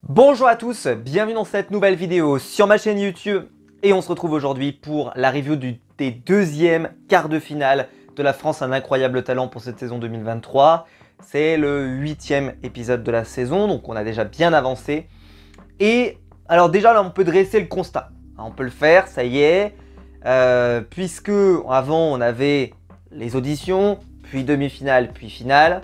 Bonjour à tous, bienvenue dans cette nouvelle vidéo sur ma chaîne YouTube et on se retrouve aujourd'hui pour la review des deuxièmes quarts de finale de la France un incroyable talent pour cette saison 2023. C'est le 8e épisode de la saison, donc on a déjà bien avancé. Et alors déjà là on peut dresser le constat, on peut le faire, ça y est, puisque avant on avait les auditions, puis demi-finale, puis finale.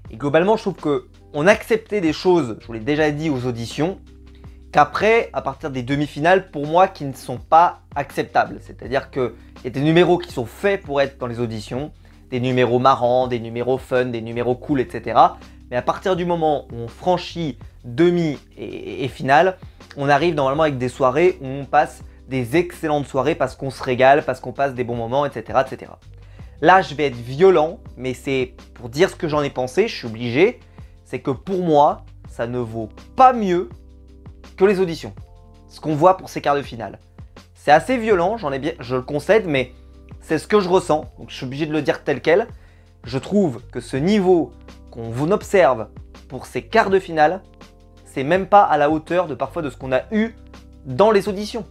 Et globalement je trouve que on acceptait des choses, je vous l'ai déjà dit aux auditions, qu'après, à partir des demi-finales, pour moi, qui ne sont pas acceptables. C'est-à-dire qu'il y a des numéros qui sont faits pour être dans les auditions, des numéros marrants, des numéros fun, des numéros cool, etc. Mais à partir du moment où on franchit demi et finale, on arrive normalement avec des soirées où on passe des excellentes soirées parce qu'on se régale, parce qu'on passe des bons moments, etc., etc. Là, je vais être violent, mais c'est pour dire ce que j'en ai pensé, je suis obligé. C'est que pour moi, ça ne vaut pas mieux que les auditions. Ce qu'on voit pour ces quarts de finale. C'est assez violent, je le concède, mais c'est ce que je ressens. Donc je suis obligé de le dire tel quel. Je trouve que ce niveau qu'on observe pour ces quarts de finale, c'est même pas à la hauteur de parfois de ce qu'on a eu dans les auditions.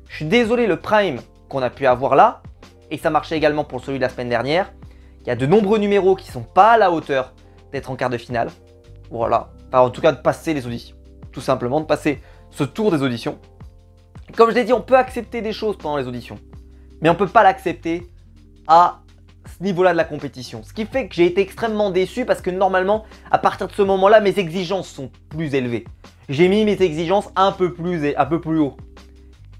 Je suis désolé, le prime qu'on a pu avoir là, et ça marchait également pour celui de la semaine dernière, il y a de nombreux numéros qui ne sont pas à la hauteur d'être en quart de finale. Voilà, enfin, en tout cas de passer les auditions. Tout simplement de passer ce tour des auditions. Comme je l'ai dit, on peut accepter des choses pendant les auditions. Mais on ne peut pas l'accepter à ce niveau-là de la compétition. Ce qui fait que j'ai été extrêmement déçu parce que normalement, à partir de ce moment-là, mes exigences sont plus élevées. J'ai mis mes exigences un peu plus haut.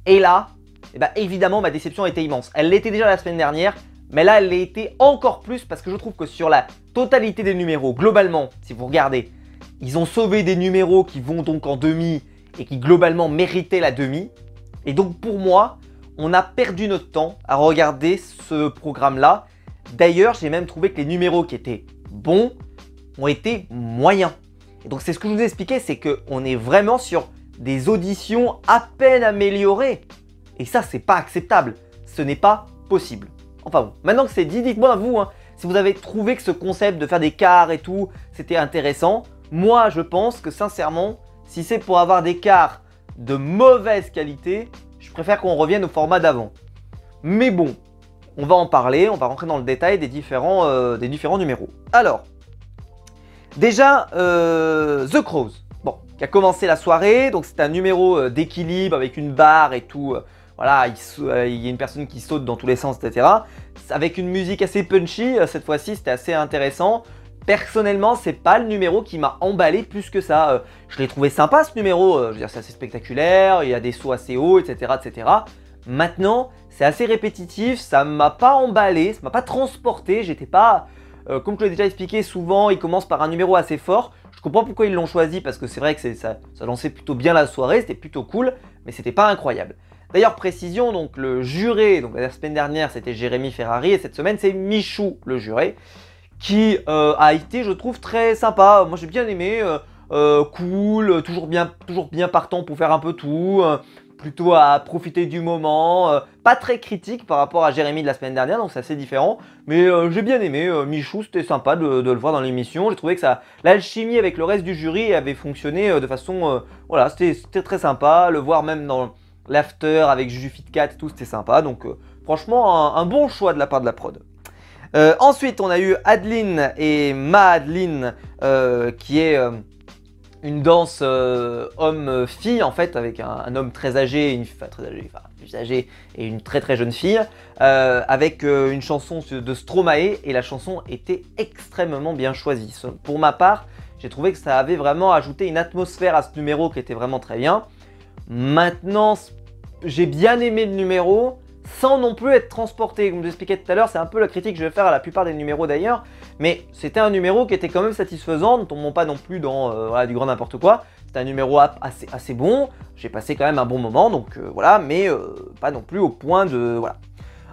Et là, eh ben, évidemment, ma déception était immense. Elle l'était déjà la semaine dernière. Mais là, elle l'a été encore plus parce que je trouve que sur la totalité des numéros, globalement, si vous regardez, ils ont sauvé des numéros qui vont donc en demi et qui globalement méritaient la demi. Et donc pour moi, on a perdu notre temps à regarder ce programme-là. D'ailleurs, j'ai même trouvé que les numéros qui étaient bons ont été moyens. Et donc c'est ce que je vous ai expliqué, c'est qu'on est vraiment sur des auditions à peine améliorées. Et ça, c'est pas acceptable. Ce n'est pas possible. Enfin bon, maintenant que c'est dit, dites-moi vous, si vous avez trouvé que ce concept de faire des quarts et tout, c'était intéressant. Moi, je pense que sincèrement, si c'est pour avoir des quarts de mauvaise qualité, je préfère qu'on revienne au format d'avant. Mais bon, on va en parler, on va rentrer dans le détail des différents numéros. Alors, déjà, The Crows, bon, qui a commencé la soirée, donc c'est un numéro d'équilibre avec une barre et tout. Voilà, il y a une personne qui saute dans tous les sens, etc. Avec une musique assez punchy, cette fois-ci, c'était assez intéressant. Personnellement, c'est pas le numéro qui m'a emballé plus que ça. Je l'ai trouvé sympa ce numéro, je veux dire c'est assez spectaculaire, il y a des sauts assez hauts, etc. etc. Maintenant, c'est assez répétitif, ça m'a pas emballé, ça m'a pas transporté, j'étais pas... comme je l'ai déjà expliqué, souvent il commence par un numéro assez fort. Je comprends pourquoi ils l'ont choisi parce que c'est vrai que ça lançait plutôt bien la soirée, c'était plutôt cool, mais c'était pas incroyable. D'ailleurs, précision, donc le juré, donc la semaine dernière c'était Jérémy Ferrari et cette semaine c'est Michou le juré qui a été, je trouve, très sympa. Moi j'ai bien aimé, cool, toujours bien partant pour faire un peu tout, plutôt à profiter du moment, pas très critique par rapport à Jérémy de la semaine dernière, donc c'est assez différent. Mais j'ai bien aimé, Michou, c'était sympa de le voir dans l'émission. J'ai trouvé que l'alchimie avec le reste du jury avait fonctionné de façon, voilà, c'était très sympa. Le voir même dans l'after avec Juju Fitcat et tout, c'était sympa. Donc franchement, un bon choix de la part de la prod. Ensuite, on a eu Adeline et Madeline qui est une danse homme-fille en fait, avec un homme très âgé, plus âgé et une très très jeune fille, avec une chanson de Stromae et la chanson était extrêmement bien choisie. Pour ma part, j'ai trouvé que ça avait vraiment ajouté une atmosphère à ce numéro qui était vraiment très bien. Maintenant, j'ai bien aimé le numéro, sans non plus être transporté. Comme je l'expliquais tout à l'heure, c'est un peu la critique que je vais faire à la plupart des numéros d'ailleurs. Mais c'était un numéro qui était quand même satisfaisant, ne tombons pas non plus dans voilà, du grand n'importe quoi. C'était un numéro assez bon, j'ai passé quand même un bon moment, donc voilà, mais pas non plus au point de... Voilà.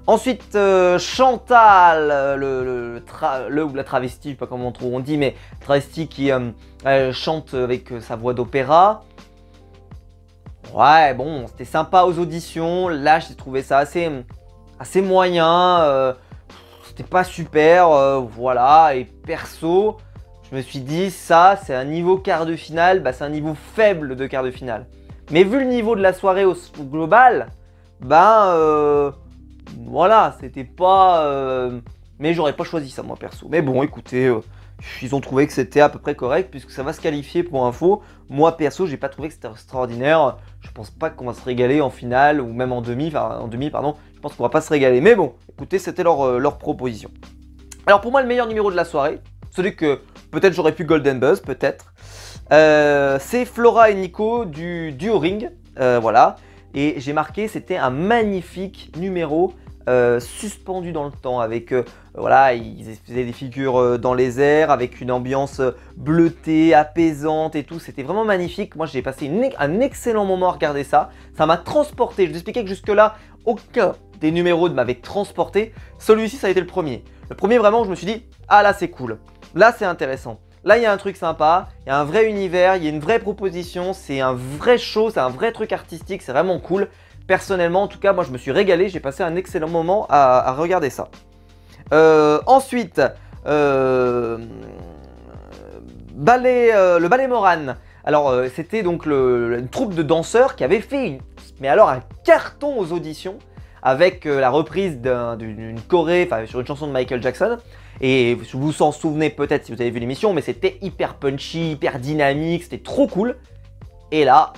Ensuite, Chantal, la travestie, je sais pas comment on dit, mais travestie qui chante avec sa voix d'opéra. Ouais, bon, c'était sympa aux auditions. Là, j'ai trouvé ça assez moyen. C'était pas super, voilà. Et perso, je me suis dit, ça, c'est un niveau quart de finale, bah, c'est un niveau faible de quart de finale. Mais vu le niveau de la soirée au global, ben voilà, c'était pas... mais j'aurais pas choisi ça, moi, perso. Mais bon, écoutez, ils ont trouvé que c'était à peu près correct, puisque ça va se qualifier pour info. Moi, perso, j'ai pas trouvé que c'était extraordinaire. Je pense pas qu'on va se régaler en finale, ou même en demi, pardon. Je pense qu'on va pas se régaler. Mais bon, écoutez, c'était leur proposition. Alors pour moi, le meilleur numéro de la soirée, celui que peut-être j'aurais pu Golden Buzz, peut-être, c'est Flora et Nico du Duo Ring, voilà. Et j'ai marqué, c'était un magnifique numéro suspendu dans le temps, avec, voilà, ils faisaient des figures dans les airs, avec une ambiance bleutée, apaisante et tout. C'était vraiment magnifique. Moi, j'ai passé un excellent moment à regarder ça. Ça m'a transporté. Je vous expliquais que jusque-là, aucun des numéros ne m'avait transporté. Celui-ci, ça a été le premier. Le premier, vraiment, je me suis dit, ah là, c'est cool. Là, c'est intéressant. Là, il y a un truc sympa, il y a un vrai univers, il y a une vraie proposition, c'est un vrai show, c'est un vrai truc artistique, c'est vraiment cool. Personnellement, en tout cas, moi, je me suis régalé, j'ai passé un excellent moment à regarder ça. Ensuite, le ballet Morane. Alors, c'était donc une troupe de danseurs qui avait fait mais alors un carton aux auditions, avec la reprise d'une choré, enfin sur une chanson de Michael Jackson. Et vous vous en souvenez peut-être si vous avez vu l'émission, mais c'était hyper punchy, hyper dynamique, c'était trop cool. Et là,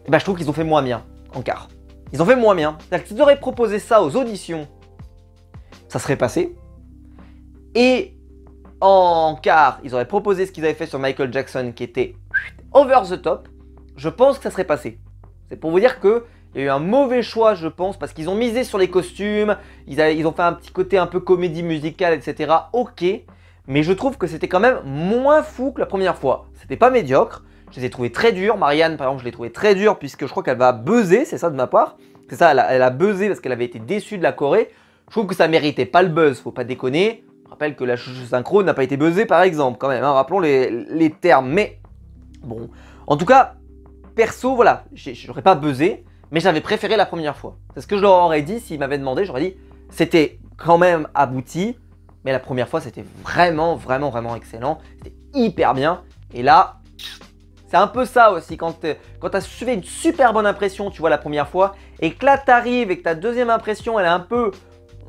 bah, je trouve qu'ils ont fait moins bien en quart. Ils ont fait moins bien. C'est-à-dire qu'ils auraient proposé ça aux auditions, ça serait passé. Et en quart, ils auraient proposé ce qu'ils avaient fait sur Michael Jackson qui était over the top. Je pense que ça serait passé. C'est pour vous dire que il y a eu un mauvais choix, je pense, parce qu'ils ont misé sur les costumes, ils ont fait un petit côté un peu comédie musicale, etc. Ok, mais je trouve que c'était quand même moins fou que la première fois. C'était pas médiocre, je les ai trouvés très durs. Marianne, par exemple, je l'ai trouvé très dure, puisque je crois qu'elle va buzzer, c'est ça de ma part. C'est ça, elle a buzzé parce qu'elle avait été déçue de la Corée. Je trouve que ça méritait pas le buzz, faut pas déconner. Je rappelle que la synchro n'a pas été buzzée, par exemple, quand même, hein, rappelons les termes. Mais bon, en tout cas, perso, voilà, j'aurais pas buzzé. Mais j'avais préféré la première fois. C'est ce que je leur aurais dit s'ils m'avaient demandé. J'aurais dit, c'était quand même abouti. Mais la première fois, c'était vraiment, vraiment, vraiment excellent. C'était hyper bien. Et là, c'est un peu ça aussi. Quand tu as fait une super bonne impression, tu vois, la première fois. Et que là, tu arrives et que ta deuxième impression, elle est un peu...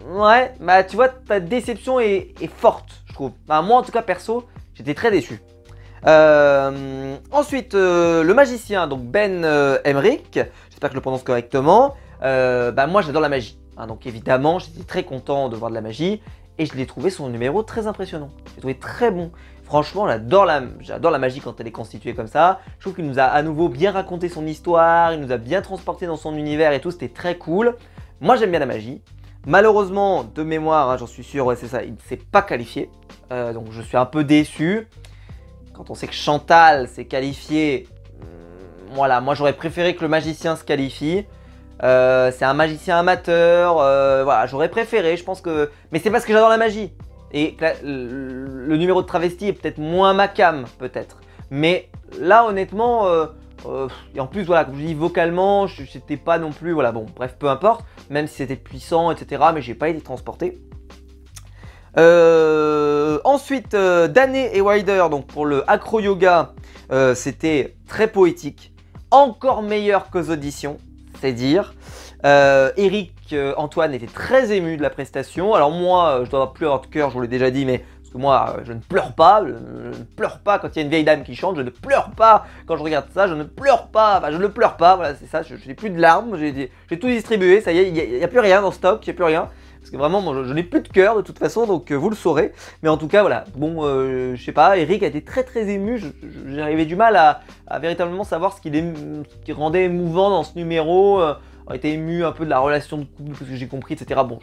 Ouais, bah tu vois, ta déception est forte, je trouve. Bah, moi, en tout cas, perso, j'étais très déçu. Ensuite, le magicien, donc Ben Emmerich, j'espère que je le prononce correctement. Bah moi j'adore la magie, hein, donc évidemment j'étais très content de voir de la magie et je l'ai trouvé son numéro très impressionnant. Je l'ai trouvé très bon. Franchement, j'adore la magie quand elle est constituée comme ça. Je trouve qu'il nous a à nouveau bien raconté son histoire, il nous a bien transporté dans son univers et tout, c'était très cool. Moi j'aime bien la magie. Malheureusement, de mémoire, hein, j'en suis sûr, ouais, c'est ça, il ne s'est pas qualifié. Donc je suis un peu déçu. Quand on sait que Chantal s'est qualifié, voilà, moi j'aurais préféré que le magicien se qualifie. C'est un magicien amateur, voilà, j'aurais préféré, je pense que... Mais c'est parce que j'adore la magie. Et le numéro de travesti est peut-être moins ma cam, peut-être. Mais là, honnêtement, et en plus, voilà, comme je dis, vocalement, j'étais pas non plus... Voilà, bon, bref, peu importe, même si c'était puissant, etc. Mais j'ai pas été transporté. Ensuite, Dané et Wider, donc pour le acro yoga, c'était très poétique, encore meilleur qu'aux auditions, c'est dire. Eric Antoine était très ému de la prestation. Alors moi, je dois plus avoir de cœur, je vous l'ai déjà dit, mais parce que moi, je ne pleure pas, je ne pleure pas quand il y a une vieille dame qui chante, je ne pleure pas quand je regarde ça, je ne pleure pas, enfin je ne pleure pas, voilà, c'est ça, je n'ai plus de larmes, j'ai tout distribué, ça y est, il n'y a plus rien dans le stock, il n'y a plus rien. Parce que vraiment, moi, je n'ai plus de cœur de toute façon, donc vous le saurez. Mais en tout cas, voilà. Bon, je sais pas, Eric a été très très ému. J'arrivais du mal à véritablement savoir ce qui rendait émouvant dans ce numéro. A été ému un peu de la relation de couple, parce que j'ai compris, etc. Bon,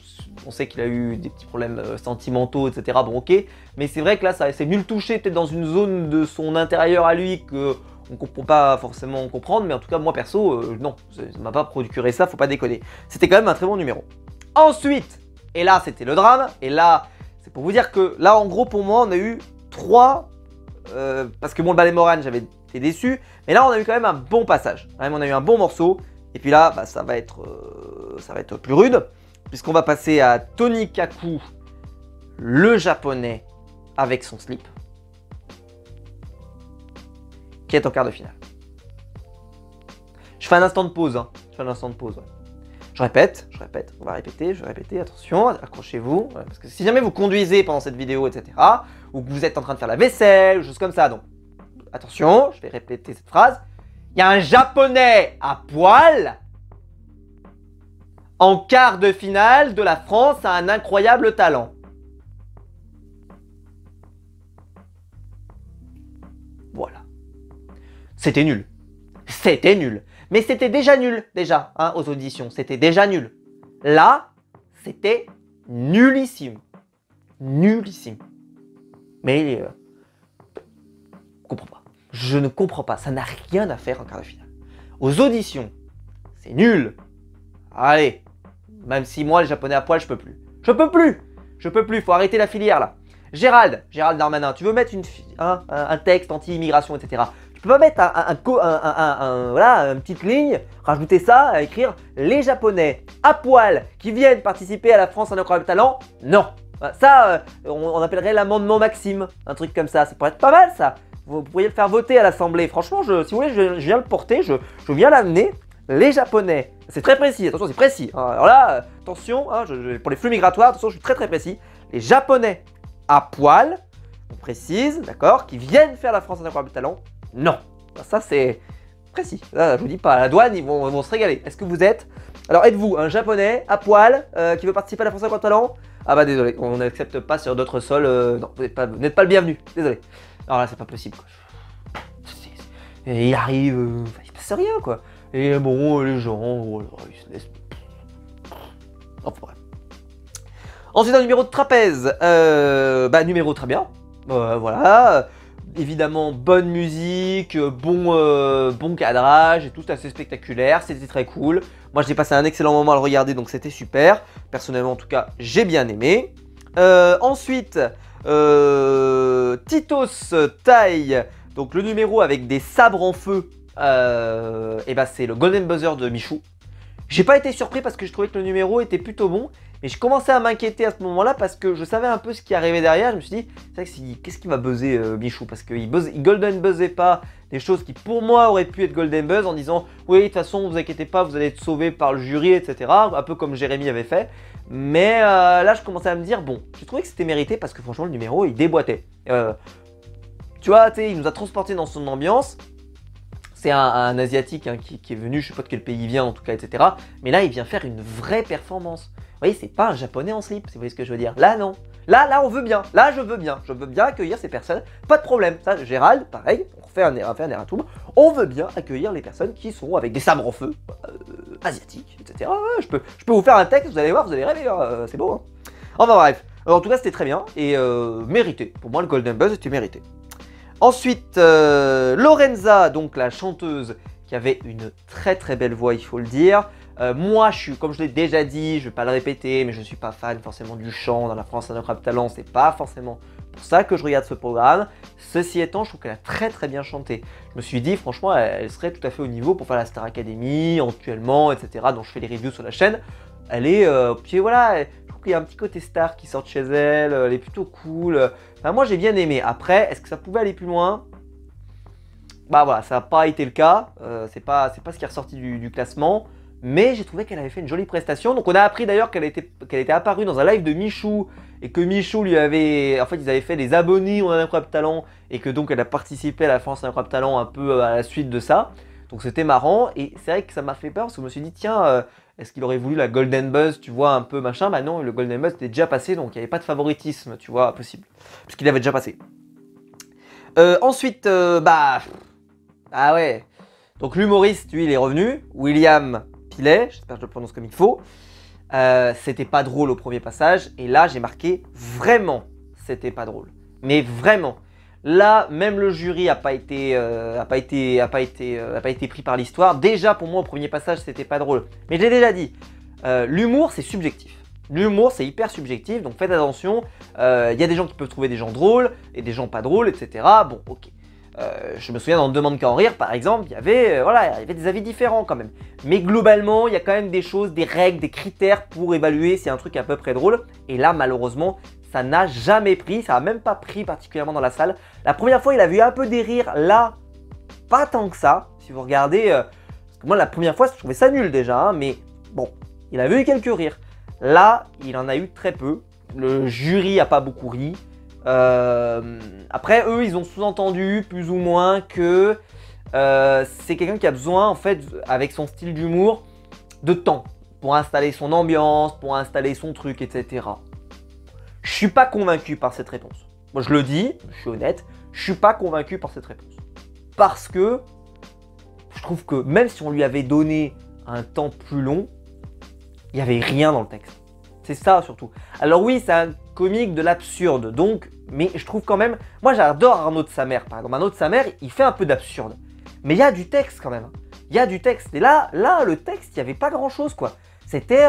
on sait qu'il a eu des petits problèmes sentimentaux, etc. Bon, ok. Mais c'est vrai que là, c'est venu le toucher peut-être dans une zone de son intérieur à lui que on ne comprend pas forcément comprendre. Mais en tout cas, moi perso, non, ça ne m'a pas procuré ça, faut pas déconner. C'était quand même un très bon numéro. Ensuite, et là, c'était le drame. Et là, c'est pour vous dire que là, en gros, pour moi, on a eu 3. Parce que bon, le ballet Morane, j'avais été déçu. Mais là, on a eu quand même un bon passage. Quand même, on a eu un bon morceau. Et puis là, bah, ça va être plus rude. Puisqu'on va passer à Tony Kaku, le japonais, avec son slip. qui est en quart de finale. Je fais un instant de pause, hein. Je fais un instant de pause, ouais. Je répète, on va répéter, je vais répéter, attention, accrochez-vous, parce que si jamais vous conduisez pendant cette vidéo, etc., ou que vous êtes en train de faire la vaisselle, ou choses comme ça, donc attention, je vais répéter cette phrase. Il y a un Japonais à poil en quart de finale de la France a un incroyable talent. Voilà. C'était nul. C'était nul. Mais c'était déjà nul, déjà, hein, aux auditions. C'était déjà nul. Là, c'était nullissime. Nullissime. Mais je comprends pas. Je ne comprends pas. Ça n'a rien à faire en quart de finale. Aux auditions, c'est nul. Allez. Même si moi, les Japonais à poil, je peux plus. Je peux plus. Je peux plus. Faut arrêter la filière, là. Gérald Darmanin, tu veux mettre un texte anti-immigration, etc. Tu peux pas mettre voilà, une petite ligne, rajouter ça, écrire les Japonais à poil qui viennent participer à la France un incroyable talent. Non. Ça, on appellerait l'amendement Maxime, un truc comme ça. Ça pourrait être pas mal, ça. Vous pourriez le faire voter à l'Assemblée. Franchement, si vous voulez, je viens le porter, je viens l'amener. Les Japonais, c'est très précis, attention, c'est précis. Alors là, attention, hein, pour les flux migratoires, attention, je suis très précis. Les Japonais à poil, on précise, d'accord, qui viennent faire la France un incroyable talent. Non, ça c'est précis. Là, je vous dis pas, à la douane, ils vont se régaler. Est-ce que vous êtes... Alors, êtes-vous un Japonais à poil qui veut participer à la France un incroyable talent? Ah bah désolé, on n'accepte pas sur d'autres sols. Non, vous n'êtes pas le bienvenu, désolé. Alors là, c'est pas possible, quoi. Et il arrive, il se passe rien, quoi. Et bon, les gens, voilà, ils se laissent... Enfin bref. Ensuite, un numéro de trapèze. Numéro très bien. Voilà. Évidemment, bonne musique, bon cadrage et tout, assez spectaculaire. C'était très cool. Moi, j'ai passé un excellent moment à le regarder, donc c'était super. Personnellement, en tout cas, j'ai bien aimé. Ensuite, Titos taille. Donc, le numéro avec des sabres en feu. C'est le Golden Buzzer de Michou. J'ai pas été surpris parce que je trouvais que le numéro était plutôt bon. Mais je commençais à m'inquiéter à ce moment-là parce que je savais un peu ce qui arrivait derrière. Je me suis dit, c'est vrai que qu'est-ce qui va buzzer Michou? Parce qu'il Golden Buzzait pas des choses qui pour moi auraient pu être Golden Buzz en disant oui, de toute façon, vous inquiétez pas, vous allez être sauvé par le jury, etc. Un peu comme Jérémy avait fait. Mais là, je commençais à me dire, bon, j'ai trouvé que c'était mérité parce que franchement, le numéro, il déboîtait. Tu vois, il nous a transporté dans son ambiance. C'est un Asiatique hein, qui est venu, je sais pas de quel pays il vient en tout cas, etc. Mais là, il vient faire une vraie performance. Vous voyez, c'est pas un Japonais en slip, si vous voyez ce que je veux dire. Là, non. Là, on veut bien. Là, je veux bien. Je veux bien accueillir ces personnes. Pas de problème. Ça, Gérald, pareil, on fait un erratum. On veut bien accueillir les personnes qui sont avec des sabres en feu, asiatiques, etc. Je peux vous faire un texte, vous allez voir, vous allez rêver. C'est beau. Hein. Enfin bref. Alors, en tout cas, c'était très bien et mérité. Pour moi, le Golden Buzz était mérité. Ensuite, Lorenza, donc la chanteuse, qui avait une très très belle voix, il faut le dire. Moi, comme je l'ai déjà dit, je ne vais pas le répéter, mais je ne suis pas fan forcément du chant dans la France un incroyable talent. C'est pas forcément pour ça que je regarde ce programme. Ceci étant, je trouve qu'elle a très très bien chanté. Je me suis dit, franchement, elle serait tout à fait au niveau pour faire la Star Academy, actuellement, etc. dont je fais les reviews sur la chaîne. Elle est, puis voilà, je trouve qu'il y a un petit côté star qui sort de chez elle. Elle est plutôt cool. Enfin, moi, j'ai bien aimé. Après, est-ce que ça pouvait aller plus loin? Bah voilà, ça n'a pas été le cas. C'est pas ce qui est ressorti du classement. Mais j'ai trouvé qu'elle avait fait une jolie prestation. Donc on a appris d'ailleurs qu'elle était apparue dans un live de Michou. Et que Michou lui avait... En fait, ils avaient fait des abonnés en un incroyable talent. Et que donc elle a participé à la France un incroyable talent un peu à la suite de ça. Donc c'était marrant. Et c'est vrai que ça m'a fait peur parce que je me suis dit, tiens, est-ce qu'il aurait voulu la Golden Buzz, tu vois, un peu machin? Bah non, le Golden Buzz était déjà passé. Donc il n'y avait pas de favoritisme, tu vois, possible. Parce qu'il avait déjà passé. Ensuite, ah ouais. Donc l'humoriste, lui, il est revenu. William Pilet, j'espère que je le prononce comme il faut. C'était pas drôle au premier passage. Et là, j'ai marqué vraiment, c'était pas drôle. Mais vraiment. Là, même le jury a pas été pris par l'histoire. Déjà, pour moi, au premier passage, c'était pas drôle. Mais je l'ai déjà dit. L'humour, c'est subjectif. L'humour, c'est hyper subjectif. Donc faites attention. Il y a des gens qui peuvent trouver des gens drôles et des gens pas drôles, etc. Bon, ok. Je me souviens dans Demande qu'à en rire, par exemple, il y avait des avis différents quand même. Mais globalement, il y a quand même des choses, des règles, des critères pour évaluer si un truc est à peu près drôle. Et là, malheureusement, ça n'a jamais pris, ça n'a même pas pris particulièrement dans la salle. La première fois, il a vu un peu des rires, là, pas tant que ça. Si vous regardez, parce que moi la première fois je trouvais ça nul déjà, hein, mais bon, il avait eu quelques rires. Là, il en a eu très peu. Le jury a pas beaucoup ri. Après, eux, ils ont sous-entendu plus ou moins que c'est quelqu'un qui a besoin, en fait, avec son style d'humour, de temps pour installer son ambiance, pour installer son truc, etc. Je suis pas convaincu par cette réponse. Moi, je le dis, je suis honnête, je suis pas convaincu par cette réponse. Parce que je trouve que même si on lui avait donné un temps plus long, il n'y avait rien dans le texte. C'est ça surtout. Alors oui, c'est un comique de l'absurde, donc, mais je trouve quand même, moi j'adore Arnaud de sa mère, par exemple. Arnaud de sa mère, il fait un peu d'absurde. Mais il y a du texte quand même. Il y a du texte. Et là le texte, il n'y avait pas grand chose quoi. C'était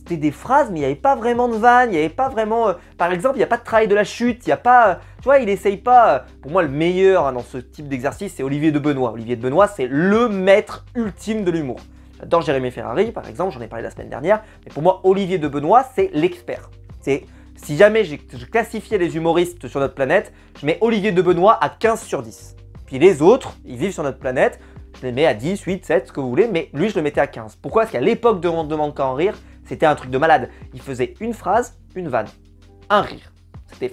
des phrases, mais il n'y avait pas vraiment de vanne, il n'y avait pas vraiment... par exemple, il n'y a pas de travail de la chute, il n'y a pas... tu vois, il essaye pas... pour moi, le meilleur hein, dans ce type d'exercice, c'est Olivier de Benoît. Olivier de Benoît, c'est le maître ultime de l'humour. J'adore Jérémy Ferrari, par exemple, j'en ai parlé la semaine dernière. Mais pour moi, Olivier de Benoît, c'est l'expert. Si jamais je classifiais les humoristes sur notre planète, je mets Olivier de Benoît à 15 sur 10. Puis les autres, ils vivent sur notre planète, je les mets à 10, 8, 7, ce que vous voulez, mais lui, je le mettais à 15. Pourquoi? Parce qu'à l'époque de On ne demande qu'à en rire, c'était un truc de malade. Il faisait une phrase, une vanne, un rire. C'était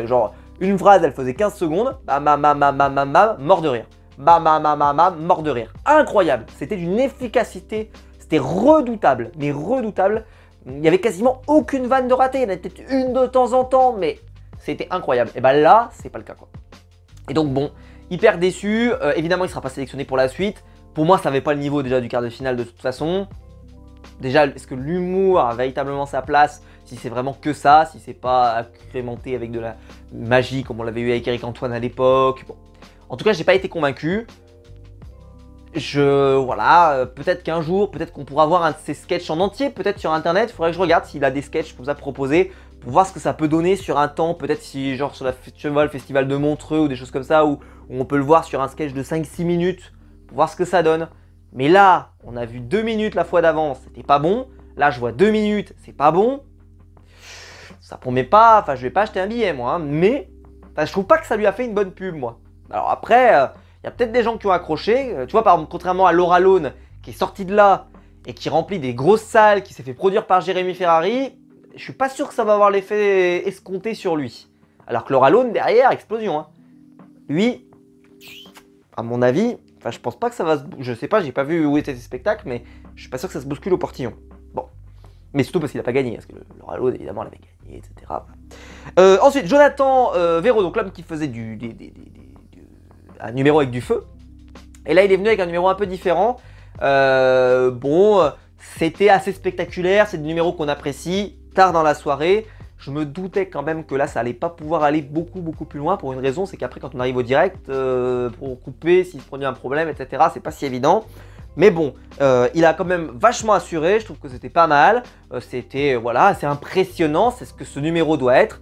genre, une phrase, elle faisait 15 secondes, mort de rire. Mort de rire. Incroyable. C'était d'une efficacité, c'était redoutable, mais redoutable. Il n'y avait quasiment aucune vanne de ratée. Il y en avait peut-être une de temps en temps, mais c'était incroyable. Et ben là, c'est pas le cas quoi. Et donc bon, hyper déçu. Évidemment, il ne sera pas sélectionné pour la suite. Pour moi, ça n'avait pas le niveau déjà du quart de finale de toute façon. Déjà, est-ce que l'humour a véritablement sa place si c'est vraiment que ça, si c'est pas agrémenté avec de la magie comme on l'avait eu avec Eric Antoine à l'époque. Bon. En tout cas, j'ai pas été convaincu. Voilà, peut-être qu'un jour, peut-être qu'on pourra voir un de ses sketchs en entier, peut-être sur internet. Il faudrait que je regarde s'il a des sketchs comme ça proposés pour voir ce que ça peut donner sur un temps. Peut-être si, genre sur le festival de Montreux ou des choses comme ça, où on peut le voir sur un sketch de 5-6 minutes pour voir ce que ça donne. Mais là, on a vu 2 minutes la fois d'avant, c'était pas bon. Là, je vois 2 minutes, c'est pas bon. Ça promet pas, enfin, je vais pas acheter un billet, moi, hein, mais je trouve pas que ça lui a fait une bonne pub, moi. Alors après, il y a peut-être des gens qui ont accroché. Tu vois, par exemple, contrairement à Laura Lone, qui est sortie de là et qui remplit des grosses salles, qui s'est fait produire par Jérémy Ferrari, je suis pas sûr que ça va avoir l'effet escompté sur lui. Alors que Laura Lone, derrière, explosion. Hein. Lui, à mon avis, enfin, je pense pas que ça va se... Je sais pas, j'ai pas vu où étaient ces spectacles, mais je suis pas sûr que ça se bouscule au portillon. Bon. Mais surtout parce qu'il a pas gagné, parce que Laura Lone, évidemment, elle avait gagné, etc. Ensuite, Jonathan Véro, donc l'homme qui faisait un numéro avec du feu. Et là, il est venu avec un numéro un peu différent. Bon, c'était assez spectaculaire, c'est des numéros qu'on apprécie tard dans la soirée. Je me doutais quand même que là, ça allait pas pouvoir aller beaucoup plus loin pour une raison, c'est qu'après, quand on arrive au direct, pour couper, s'il se produit un problème, etc., c'est pas si évident. Mais bon, il a quand même vachement assuré, je trouve que c'était pas mal. C'était, voilà, assez impressionnant, c'est ce que ce numéro doit être.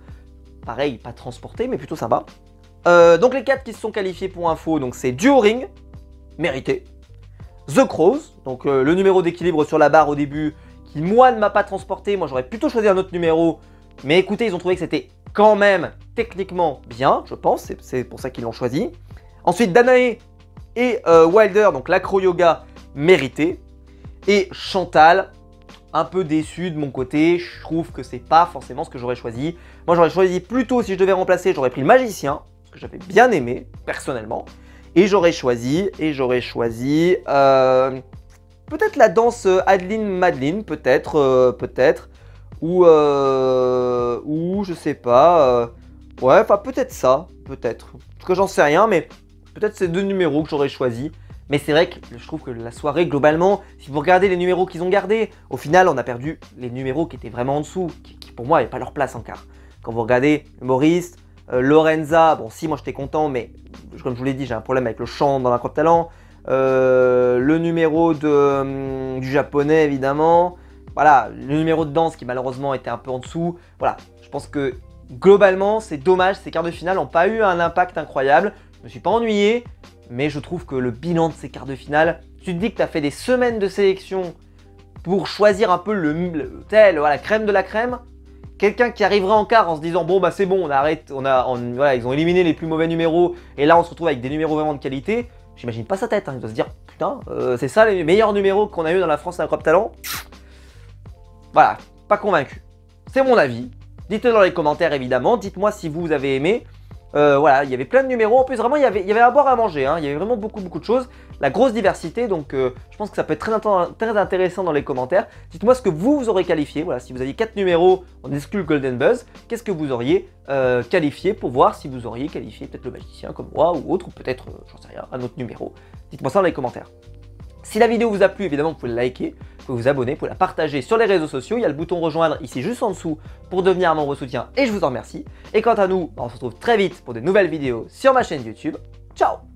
Pareil, pas transporté, mais plutôt sympa. Donc les 4 qui se sont qualifiés pour info, donc c'est Duo Ring, mérité. The Crows, donc le numéro d'équilibre sur la barre au début, qui moi ne m'a pas transporté, moi j'aurais plutôt choisi un autre numéro. Mais écoutez, ils ont trouvé que c'était quand même techniquement bien, je pense, c'est pour ça qu'ils l'ont choisi. Ensuite, Danae et Wilder, donc l'acro-yoga, mérité. Et Chantal, un peu déçu de mon côté, je trouve que c'est pas forcément ce que j'aurais choisi. Moi j'aurais choisi plutôt, si je devais remplacer, j'aurais pris le magicien, parce que j'avais bien aimé, personnellement. Et j'aurais choisi, peut-être la danse Adeline Madeline, peut-être, ou je sais pas, ouais, enfin peut-être ça, peut-être. Parce que j'en sais rien, mais peut-être ces 2 numéros que j'aurais choisi. Mais c'est vrai que je trouve que la soirée, globalement, si vous regardez les numéros qu'ils ont gardés, au final, on a perdu les numéros qui étaient vraiment en dessous, qui pour moi n'avaient pas leur place en quart. Quand vous regardez Maurice, Lorenza, bon si, moi j'étais content, mais comme je vous l'ai dit, j'ai un problème avec le chant dans l'Incroyable Talent. Le numéro du japonais, évidemment. Voilà, le numéro de danse qui malheureusement était un peu en dessous. Voilà, je pense que globalement, c'est dommage, ces quarts de finale n'ont pas eu un impact incroyable. Je me suis pas ennuyé, mais je trouve que le bilan de ces quarts de finale, tu te dis que tu as fait des semaines de sélection pour choisir un peu la crème de la crème. Quelqu'un qui arriverait en quart en se disant bon bah c'est bon, on arrête, voilà, ils ont éliminé les plus mauvais numéros et là on se retrouve avec des numéros vraiment de qualité. j'imagine pas sa tête, hein. Il doit se dire, putain, c'est ça les meilleurs numéros qu'on a eu dans la France Incroyable Talent. Voilà, pas convaincu. C'est mon avis. Dites-le dans les commentaires évidemment, dites-moi si vous avez aimé. Voilà, il y avait plein de numéros. En plus, vraiment, il y avait à boire, à manger. Hein. Il y avait vraiment beaucoup de choses. La grosse diversité. Donc, je pense que ça peut être très intéressant dans les commentaires. Dites-moi ce que vous aurez qualifié. Voilà, si vous aviez 4 numéros, on exclut le Golden Buzz. Qu'est-ce que vous auriez qualifié pour voir si vous auriez qualifié peut-être le magicien comme moi ou autre, ou peut-être, j'en sais rien, un autre numéro. Dites-moi ça dans les commentaires. Si la vidéo vous a plu, évidemment, vous pouvez la liker, vous pouvez vous abonner, vous pouvez la partager sur les réseaux sociaux. Il y a le bouton rejoindre ici juste en dessous pour devenir un membre soutien et je vous en remercie. Et quant à nous, on se retrouve très vite pour de nouvelles vidéos sur ma chaîne YouTube. Ciao!